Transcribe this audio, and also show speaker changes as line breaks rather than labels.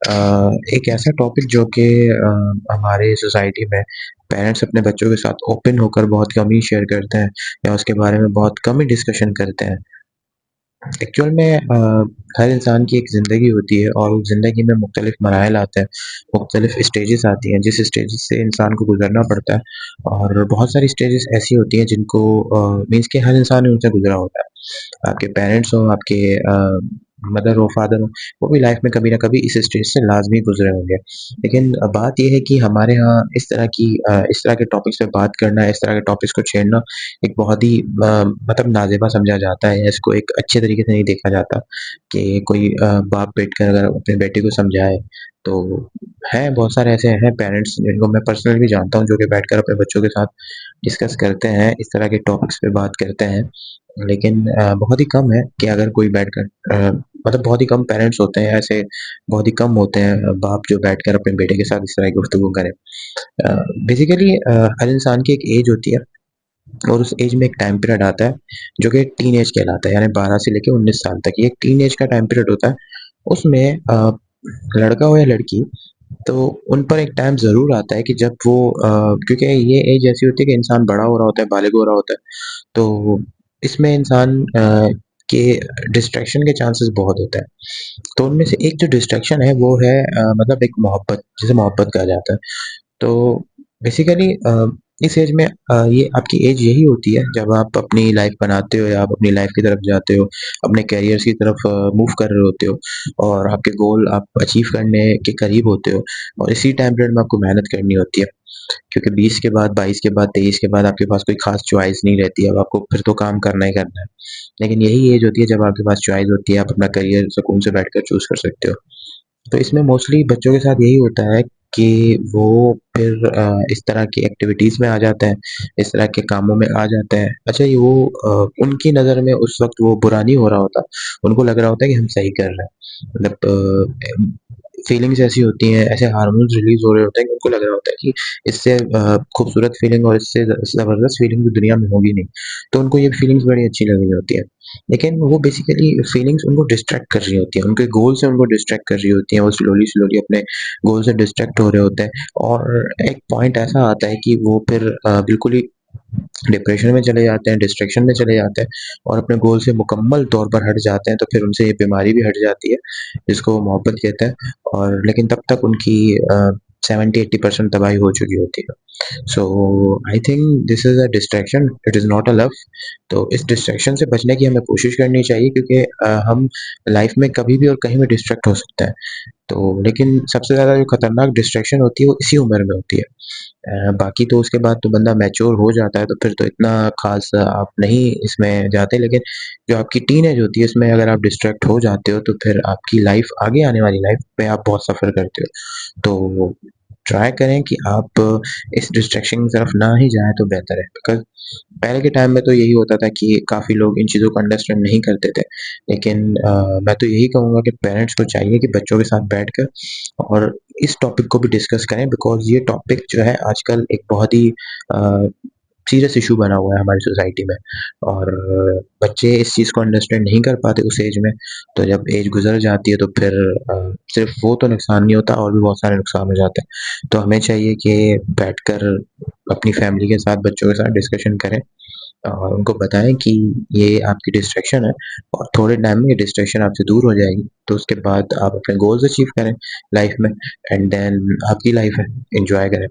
अ, एक ऐसा टॉपिक जो कि हमारे सोसाइटी में पेरेंट्स अपने बच्चों के साथ ओपन होकर बहुत कम ही शेयर करते हैं या उसके बारे में बहुत कम ही डिस्कशन करते हैं। एक्चुअल में हर इंसान की एक ज़िंदगी होती है और उस ज़िंदगी में मुख्तलिफ मराहिल आते हैं, मुख्तलिफ स्टेजेस आती हैं, जिस स्टेजेस से इंसान को गुज़रना पड़ता है और बहुत सारी स्टेजेस ऐसी होती हैं जिनको मीन्स कि हर इंसान उनसे गुज़रा होता है। आपके पेरेंट्स हों, आपके मदर हो, फादर हो, वो भी लाइफ में कभी न कभी इस स्टेज से लाज़मी गुज़रे होंगे। लेकिन बात ये है कि हमारे यहाँ इस तरह के टॉपिक्स पे बात करना, इस तरह के टॉपिक्स को छेड़ना एक बहुत ही मतलब नाज़ेबा समझा जाता है, इसको एक अच्छे तरीके से नहीं देखा जाता कि कोई बाप बैठकर अगर अपने बेटे को समझाए, तो हैं बहुत सारे ऐसे हैं पेरेंट्स जिनको मैं पर्सनली भी जानता हूँ, जो कि बैठकर अपने बच्चों के साथ डिस्कस करते हैं, इस तरह के टॉपिक्स पे बात करते हैं। लेकिन बहुत ही कम है कि अगर कोई बैठकर मतलब बहुत ही कम पेरेंट्स होते हैं ऐसे, बहुत ही कम होते हैं बाप जो बैठकर अपने बेटे के साथ इस तरह की गुफ्तगू करें। बेसिकली हर इंसान की एक एज होती है और उस एज में एक टाइम पीरियड आता है जो कि टीन एज कहलाता है, यानी 12 से लेके 19 साल तक ये एक टीन एज का टाइम पीरियड होता है। उसमें लड़का हो या लड़की, तो उन पर एक टाइम ज़रूर आता है कि जब वो क्योंकि ये एज ऐसी होती है कि इंसान बड़ा हो रहा होता है, बालिग हो रहा होता है, तो इसमें इंसान के डिस्ट्रैक्शन के चांसेस बहुत होते हैं। तो उनमें से एक जो डिस्ट्रैक्शन है वो है मतलब एक मोहब्बत, जिसे मोहब्बत कहा जाता है। तो बेसिकली इस एज में ये आपकी एज यही होती है जब आप अपनी लाइफ बनाते हो या आप अपनी लाइफ की तरफ जाते हो, अपने करियर्स की तरफ मूव कर रहे होते हो और आपके गोल आप अचीव करने के करीब होते हो और इसी टाइम पीरियड में आपको मेहनत करनी होती है। क्योंकि 20 के बाद, 22 के बाद, 23 के बाद आपके पास कोई ख़ास चॉइस नहीं रहती है, अब आपको फिर तो काम करना ही करना है। लेकिन यही एज होती है जब आपके पास चॉइस होती है, आप अपना करियर सुकून से बैठकर चूज़ कर सकते हो। तो इसमें मोस्टली बच्चों के साथ यही होता है कि वो फिर इस तरह की एक्टिविटीज़ में आ जाते हैं, इस तरह के कामों में आ जाते हैं। अच्छा ये वो उनकी नज़र में उस वक़्त वो बुरा नहीं हो रहा होता, उनको लग रहा होता है कि हम सही कर रहे हैं। मतलब फीलिंग्स ऐसी होती हैं, ऐसे हार्मोन्स रिलीज़ हो रहे होते हैं कि उनको लग रहा होता है कि इससे खूबसूरत फीलिंग और इससे ज़बरदस्त फीलिंग तो दुनिया में होगी नहीं। तो उनको ये फीलिंग्स बड़ी अच्छी लग रही होती हैं। लेकिन वो बेसिकली फीलिंग्स उनको डिस्ट्रैक्ट कर रही होती हैं, उनके गोल से उनको डिस्ट्रैक्ट कर रही होती हैं, वो स्लोली अपने गोल से डिस्ट्रैक्ट हो रहे होते हैं और एक पॉइंट ऐसा आता है कि वो फिर बिल्कुल ही डिप्रेशन में चले जाते हैं, डिस्ट्रैक्शन में चले जाते हैं और अपने गोल से मुकम्मल तौर पर हट जाते हैं, तो फिर उनसे ये बीमारी भी हट जाती है, जिसको वो मोहब्बत कहते हैं और लेकिन तब तक उनकी 70-80% तबाही हो चुकी होती है। So I think this is a distraction, it is not a love. तो इस डिस्ट्रैक्शन से बचने की हमें कोशिश करनी चाहिए क्योंकि हम लाइफ में कभी भी और कहीं भी डिस्ट्रैक्ट हो सकते हैं। तो लेकिन सबसे ज़्यादा जो खतरनाक डिस्ट्रैक्शन होती है वो इसी उम्र में होती है। बाकी तो उसके बाद तो बंदा मैच्योर हो जाता है तो फिर तो इतना ख़ास आप नहीं इसमें जाते, लेकिन जो आपकी टीनेज होती है इसमें अगर आप डिस्ट्रैक्ट हो जाते हो तो फिर आपकी लाइफ आगे आने वाली लाइफ में आप बहुत सफ़र करते हो। तो ट्राई करें कि आप इस डिस्ट्रैक्शन की तरफ ना ही जाएँ तो बेहतर है। बिकॉज़ पहले के टाइम में तो यही होता था कि काफ़ी लोग इन चीज़ों को अंडरस्टैंड नहीं करते थे। लेकिन मैं तो यही कहूँगा कि पेरेंट्स को चाहिए कि बच्चों के साथ बैठकर और इस टॉपिक को भी डिस्कस करें बिकॉज़ ये टॉपिक जो है आजकल एक बहुत ही अ, सीरियस इश्यू बना हुआ है हमारी सोसाइटी में और बच्चे इस चीज़ को अंडरस्टैंड नहीं कर पाते उस एज में, तो जब एज गुज़र जाती है तो फिर सिर्फ़ वो तो नुकसान नहीं होता और भी बहुत सारे नुकसान हो जाते हैं। तो हमें चाहिए कि बैठकर अपनी फैमिली के साथ, बच्चों के साथ डिस्कशन करें और उनको बताएँ कि ये आपकी डिस्ट्रैक्शन है और थोड़े टाइम में ये डिस्ट्रैक्शन आपसे दूर हो जाएगी। तो उसके बाद आप अपने गोल्स अचीव करें लाइफ़ में एंड देन आपकी लाइफ़ है, एन्जॉय करें।